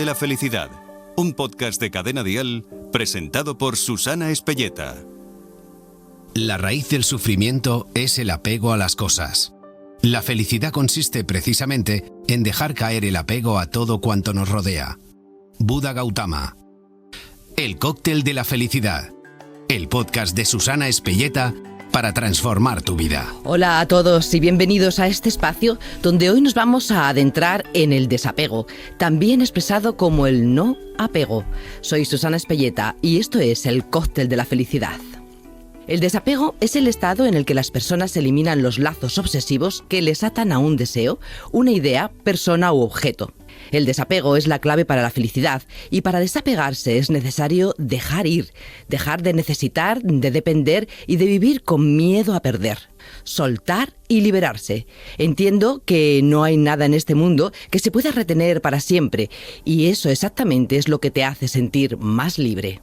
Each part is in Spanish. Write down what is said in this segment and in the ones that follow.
la felicidad, un podcast de Cadena Dial presentado por Susana Espelleta. La raíz del sufrimiento es el apego a las cosas. La felicidad consiste precisamente en dejar caer el apego a todo cuanto nos rodea. Buda Gautama. El cóctel de la felicidad. El podcast de Susana Espelleta para transformar tu vida. Hola a todos y bienvenidos a este espacio donde hoy nos vamos a adentrar en el desapego, también expresado como el no apego. Soy Susana Espelleta y esto es el cóctel de la felicidad. El desapego es el estado en el que las personas eliminan los lazos obsesivos que les atan a un deseo, una idea, persona u objeto. El desapego es la clave para la felicidad y para desapegarse es necesario dejar ir, dejar de necesitar, de depender y de vivir con miedo a perder. Soltar y liberarse. Entiendo que no hay nada en este mundo que se pueda retener para siempre y eso exactamente es lo que te hace sentir más libre.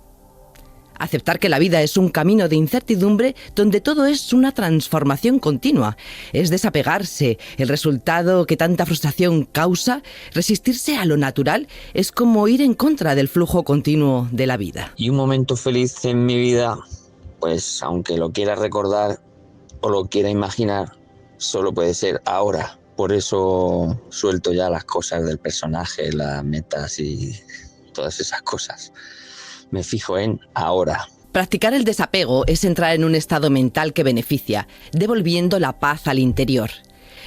Aceptar que la vida es un camino de incertidumbre donde todo es una transformación continua. Es desapegarse. El resultado que tanta frustración causa, resistirse a lo natural, es como ir en contra del flujo continuo de la vida. Y un momento feliz en mi vida, pues aunque lo quiera recordar o lo quiera imaginar, solo puede ser ahora. Por eso suelto ya las cosas del personaje, las metas y todas esas cosas. Me fijo en ahora. Practicar el desapego es entrar en un estado mental que beneficia, devolviendo la paz al interior.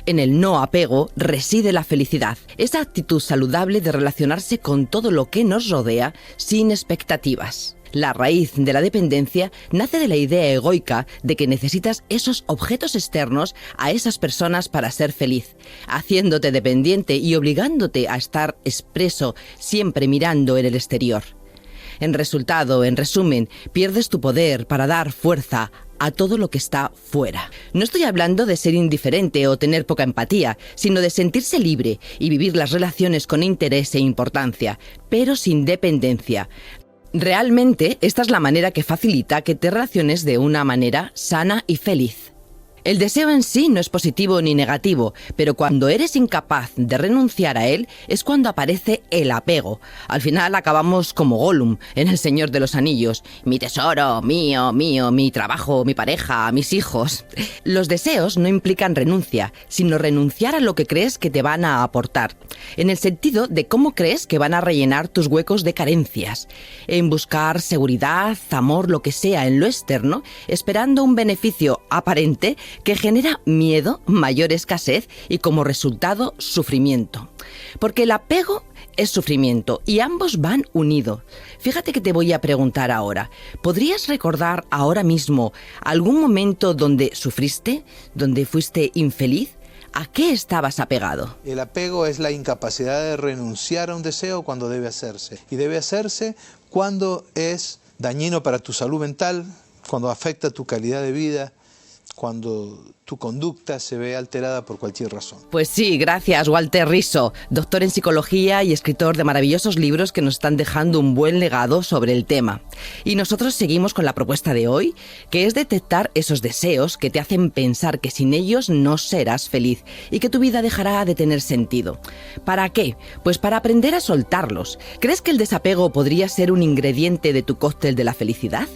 En el no apego reside la felicidad, esa actitud saludable de relacionarse con todo lo que nos rodea sin expectativas. La raíz de la dependencia nace de la idea egoica de que necesitas esos objetos externos a esas personas para ser feliz, haciéndote dependiente y obligándote a estar expreso, siempre mirando en el exterior. En resumen, pierdes tu poder para dar fuerza a todo lo que está fuera. No estoy hablando de ser indiferente o tener poca empatía, sino de sentirse libre y vivir las relaciones con interés e importancia, pero sin dependencia. Realmente, esta es la manera que facilita que te relaciones de una manera sana y feliz. El deseo en sí no es positivo ni negativo, pero cuando eres incapaz de renunciar a él es cuando aparece el apego. Al final acabamos como Gollum en El Señor de los Anillos. Mi tesoro, mío, mi trabajo, mi pareja, mis hijos. Los deseos no implican renuncia, sino renunciar a lo que crees que te van a aportar, en el sentido de cómo crees que van a rellenar tus huecos de carencias. En buscar seguridad, amor, lo que sea en lo externo, esperando un beneficio aparente que genera miedo, mayor escasez y como resultado sufrimiento. Porque el apego es sufrimiento y ambos van unidos. Fíjate que te voy a preguntar ahora, ¿podrías recordar ahora mismo algún momento donde sufriste, donde fuiste infeliz? ¿A qué estabas apegado? El apego es la incapacidad de renunciar a un deseo cuando debe hacerse. Y debe hacerse cuando es dañino para tu salud mental, cuando afecta tu calidad de vida, cuando tu conducta se ve alterada por cualquier razón. Pues sí, gracias Walter Rizzo, doctor en psicología y escritor de maravillosos libros que nos están dejando un buen legado sobre el tema. Y nosotros seguimos con la propuesta de hoy, que es detectar esos deseos que te hacen pensar que sin ellos no serás feliz y que tu vida dejará de tener sentido. ¿Para qué? Pues para aprender a soltarlos. ¿Crees que el desapego podría ser un ingrediente de tu cóctel de la felicidad?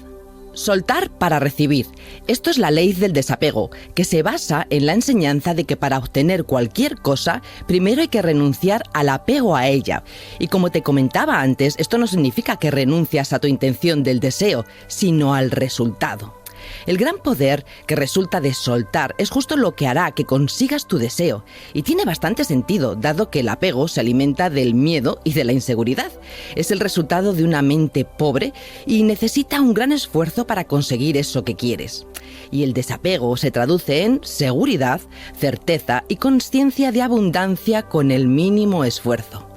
Soltar para recibir. Esto es la ley del desapego, que se basa en la enseñanza de que para obtener cualquier cosa, primero hay que renunciar al apego a ella. Y como te comentaba antes, esto no significa que renuncias a tu intención del deseo, sino al resultado. El gran poder que resulta de soltar es justo lo que hará que consigas tu deseo. Y tiene bastante sentido, dado que el apego se alimenta del miedo y de la inseguridad. Es el resultado de una mente pobre y necesita un gran esfuerzo para conseguir eso que quieres. Y el desapego se traduce en seguridad, certeza y consciencia de abundancia con el mínimo esfuerzo.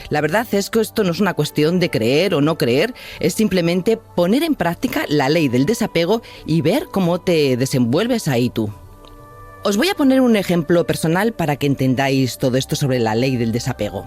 La verdad es que esto no es una cuestión de creer o no creer, es simplemente poner en práctica la ley del desapego y ver cómo te desenvuelves ahí tú. Os voy a poner un ejemplo personal para que entendáis todo esto sobre la ley del desapego.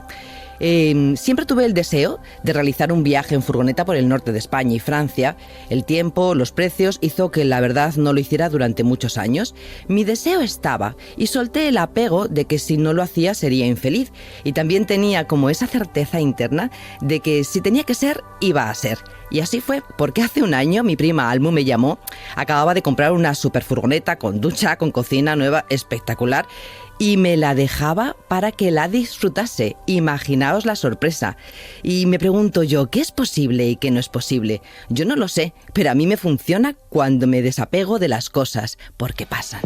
Siempre tuve el deseo de realizar un viaje en furgoneta por el norte de España y Francia. El tiempo, los precios hizo que la verdad no lo hiciera durante muchos años. Mi deseo estaba y solté el apego de que si no lo hacía sería infeliz. Y también tenía como esa certeza interna de que si tenía que ser, iba a ser. Y así fue, porque hace un año mi prima Almu me llamó. Acababa de comprar una super furgoneta con ducha, con cocina nueva, espectacular. Y me la dejaba para que la disfrutase. Imaginaos la sorpresa. Y me pregunto yo, ¿qué es posible y qué no es posible? Yo no lo sé, pero a mí me funciona cuando me desapego de las cosas, porque pasan.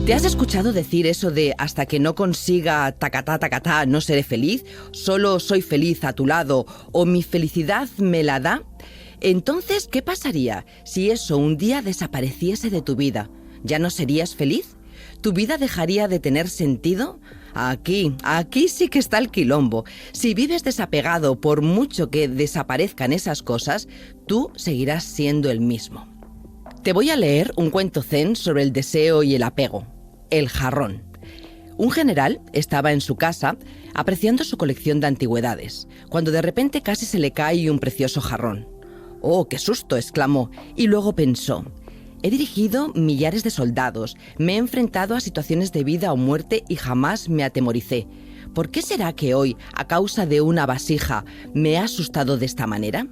¿Te has escuchado decir eso de hasta que no consiga tacatá, no seré feliz? ¿Solo soy feliz a tu lado o mi felicidad me la da? Entonces, ¿qué pasaría si eso un día desapareciese de tu vida? ¿Ya no serías feliz? ¿Tu vida dejaría de tener sentido? Aquí sí que está el quilombo. Si vives desapegado por mucho que desaparezcan esas cosas, tú seguirás siendo el mismo. Te voy a leer un cuento zen sobre el deseo y el apego. El jarrón. Un general estaba en su casa apreciando su colección de antigüedades, cuando de repente casi se le cae un precioso jarrón. ¡Oh, qué susto!, exclamó, y luego pensó: he dirigido millares de soldados, me he enfrentado a situaciones de vida o muerte y jamás me atemoricé. ¿Por qué será que hoy, a causa de una vasija, me he asustado de esta manera?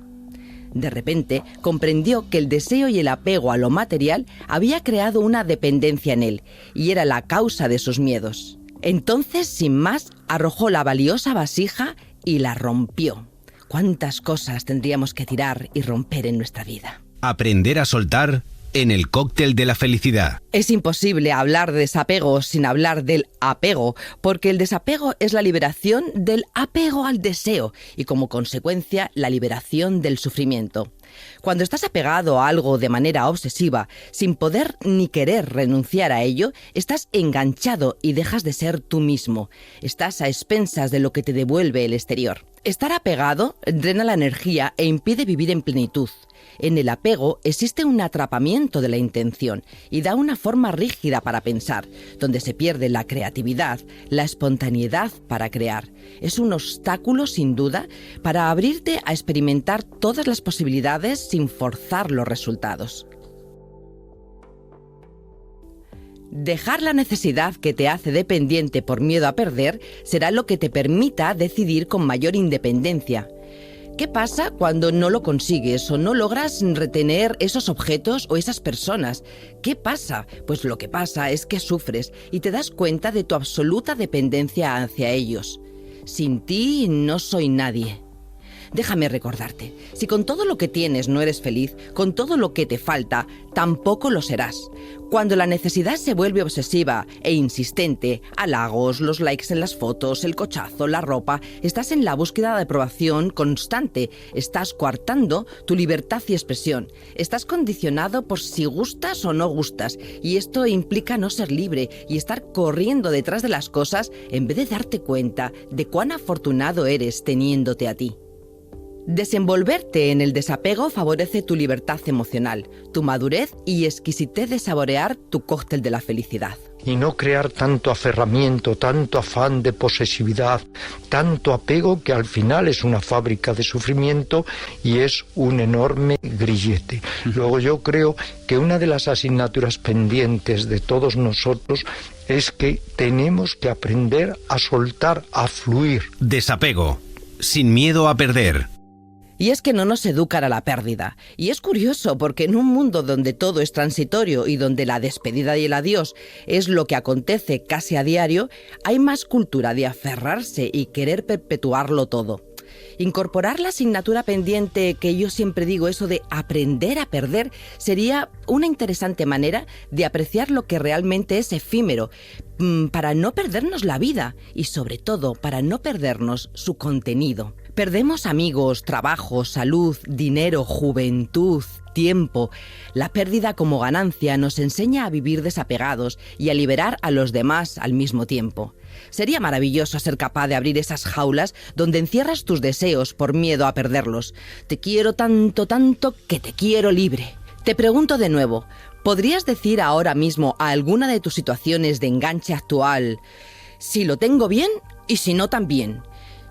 De repente, comprendió que el deseo y el apego a lo material había creado una dependencia en él, y era la causa de sus miedos. Entonces, sin más, arrojó la valiosa vasija y la rompió. ¿Cuántas cosas tendríamos que tirar y romper en nuestra vida? Aprender a soltar en el cóctel de la felicidad. Es imposible hablar de desapego sin hablar del apego, porque el desapego es la liberación del apego al deseo y, como consecuencia, la liberación del sufrimiento. Cuando estás apegado a algo de manera obsesiva, sin poder ni querer renunciar a ello, estás enganchado y dejas de ser tú mismo. Estás a expensas de lo que te devuelve el exterior. Estar apegado drena la energía e impide vivir en plenitud. En el apego existe un atrapamiento de la intención y da una forma rígida para pensar, donde se pierde la creatividad, la espontaneidad para crear. Es un obstáculo, sin duda, para abrirte a experimentar todas las posibilidades sin forzar los resultados. Dejar la necesidad que te hace dependiente por miedo a perder será lo que te permita decidir con mayor independencia. ¿Qué pasa cuando no lo consigues o no logras retener esos objetos o esas personas? ¿Qué pasa? Pues lo que pasa es que sufres y te das cuenta de tu absoluta dependencia hacia ellos. Sin ti no soy nadie. Déjame recordarte, si con todo lo que tienes no eres feliz, con todo lo que te falta, tampoco lo serás. Cuando la necesidad se vuelve obsesiva e insistente, halagos, los likes en las fotos, el cochazo, la ropa, estás en la búsqueda de aprobación constante, estás coartando tu libertad y expresión, estás condicionado por si gustas o no gustas, y esto implica no ser libre y estar corriendo detrás de las cosas en vez de darte cuenta de cuán afortunado eres teniéndote a ti. Desenvolverte en el desapego favorece tu libertad emocional, tu madurez y exquisitez de saborear tu cóctel de la felicidad. Y no crear tanto aferramiento, tanto afán de posesividad, tanto apego que al final es una fábrica de sufrimiento y es un enorme grillete. Luego yo creo que una de las asignaturas pendientes de todos nosotros es que tenemos que aprender a soltar, a fluir. Desapego, sin miedo a perder. Y es que no nos educan a la pérdida. Y es curioso porque en un mundo donde todo es transitorio y donde la despedida y el adiós es lo que acontece casi a diario, hay más cultura de aferrarse y querer perpetuarlo todo. Incorporar la asignatura pendiente que yo siempre digo, eso de aprender a perder, sería una interesante manera de apreciar lo que realmente es efímero, para no perdernos la vida y sobre todo para no perdernos su contenido. Perdemos amigos, trabajo, salud, dinero, juventud, tiempo. La pérdida como ganancia nos enseña a vivir desapegados y a liberar a los demás al mismo tiempo. Sería maravilloso ser capaz de abrir esas jaulas donde encierras tus deseos por miedo a perderlos. Te quiero tanto, tanto que te quiero libre. Te pregunto de nuevo, ¿podrías decir ahora mismo a alguna de tus situaciones de enganche actual: si lo tengo bien y si no también.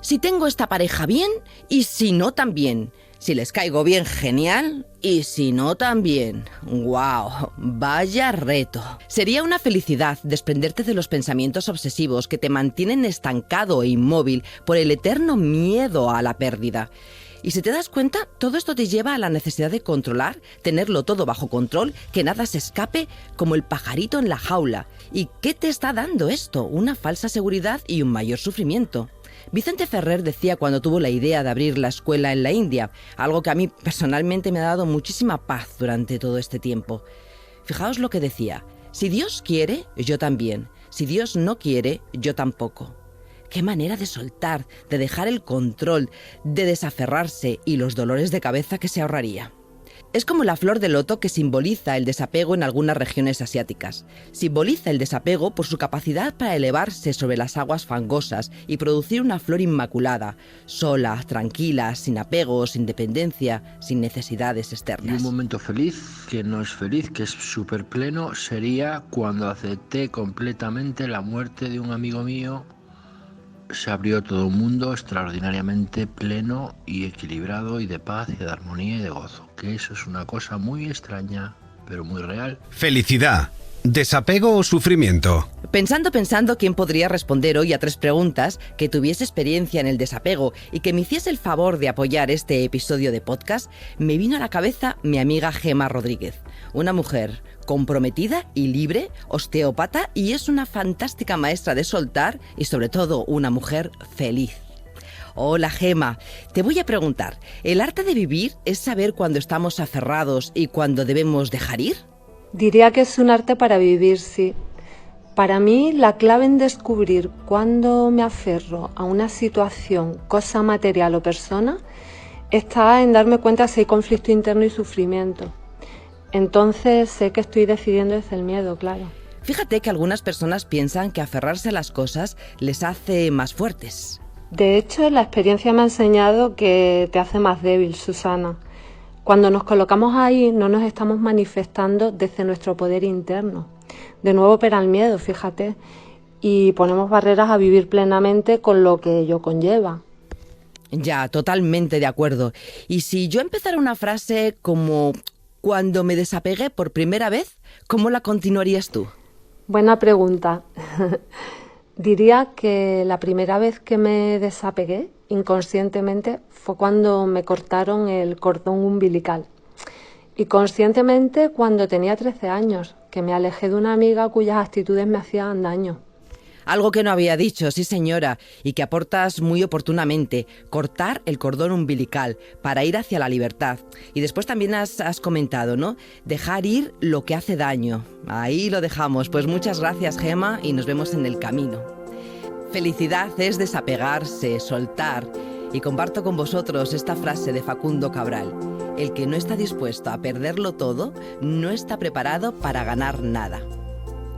Si tengo esta pareja bien, y si no también. Si les caigo bien, genial, y si no también. ¡Guau! ¡Vaya reto! Sería una felicidad desprenderte de los pensamientos obsesivos que te mantienen estancado e inmóvil por el eterno miedo a la pérdida. Y si te das cuenta, todo esto te lleva a la necesidad de controlar, tenerlo todo bajo control, que nada se escape, como el pajarito en la jaula. ¿Y qué te está dando esto? Una falsa seguridad y un mayor sufrimiento. Vicente Ferrer decía cuando tuvo la idea de abrir la escuela en la India, algo que a mí personalmente me ha dado muchísima paz durante todo este tiempo. Fijaos lo que decía: si Dios quiere, yo también. Si Dios no quiere, yo tampoco. Qué manera de soltar, de dejar el control, de desaferrarse y los dolores de cabeza que se ahorraría. Es como la flor de loto que simboliza el desapego en algunas regiones asiáticas. Simboliza el desapego por su capacidad para elevarse sobre las aguas fangosas y producir una flor inmaculada, sola, tranquila, sin apegos, sin dependencia, sin necesidades Y externas. un momento feliz, que no es feliz, que es súper pleno, sería cuando acepté completamente la muerte de un amigo mío. Se abrió todo un mundo extraordinariamente pleno y equilibrado y de paz y de armonía y de gozo. Que eso es una cosa muy extraña, pero muy real. Felicidad, desapego o sufrimiento. Pensando quién podría responder hoy a 3 preguntas, que tuviese experiencia en el desapego y que me hiciese el favor de apoyar este episodio de podcast, me vino a la cabeza mi amiga Gemma Rodríguez, una mujer comprometida y libre, osteópata, y es una fantástica maestra de soltar y sobre todo una mujer feliz. Hola Gemma, te voy a preguntar, ¿el arte de vivir es saber cuándo estamos aferrados y cuándo debemos dejar ir? Diría que es un arte para vivir, sí. Para mí, la clave en descubrir cuándo me aferro a una situación, cosa material o persona, está en darme cuenta si hay conflicto interno y sufrimiento. Entonces sé que estoy decidiendo desde el miedo, claro. Fíjate que algunas personas piensan que aferrarse a las cosas les hace más fuertes. De hecho, la experiencia me ha enseñado que te hace más débil, Susana. Cuando nos colocamos ahí, no nos estamos manifestando desde nuestro poder interno. De nuevo opera el miedo, fíjate, y ponemos barreras a vivir plenamente con lo que ello conlleva. Ya, totalmente de acuerdo. Y si yo empezara una frase como cuando me desapegué por primera vez, ¿cómo la continuarías tú? Buena pregunta. Diría que la primera vez que me desapegué inconscientemente fue cuando me cortaron el cordón umbilical. Y conscientemente cuando tenía 13 años, que me alejé de una amiga cuyas actitudes me hacían daño. Algo que no había dicho, sí señora, y que aportas muy oportunamente, cortar el cordón umbilical para ir hacia la libertad. Y después también has comentado, ¿no? Dejar ir lo que hace daño. Ahí lo dejamos. Pues muchas gracias, Gemma, y nos vemos en el camino. Felicidad es desapegarse, soltar. Y comparto con vosotros esta frase de Facundo Cabral: el que no está dispuesto a perderlo todo, no está preparado para ganar nada.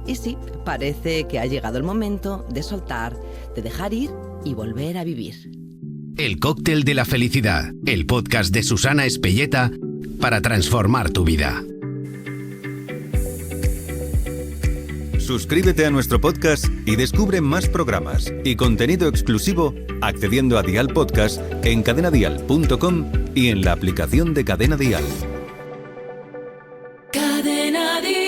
Y sí, parece que ha llegado el momento de soltar, de dejar ir y volver a vivir. El cóctel de la felicidad, el podcast de Susana Espelleta para transformar tu vida. Suscríbete a nuestro podcast y descubre más programas y contenido exclusivo accediendo a Dial Podcast en cadenadial.com y en la aplicación de Cadena Dial. Cadena Dial.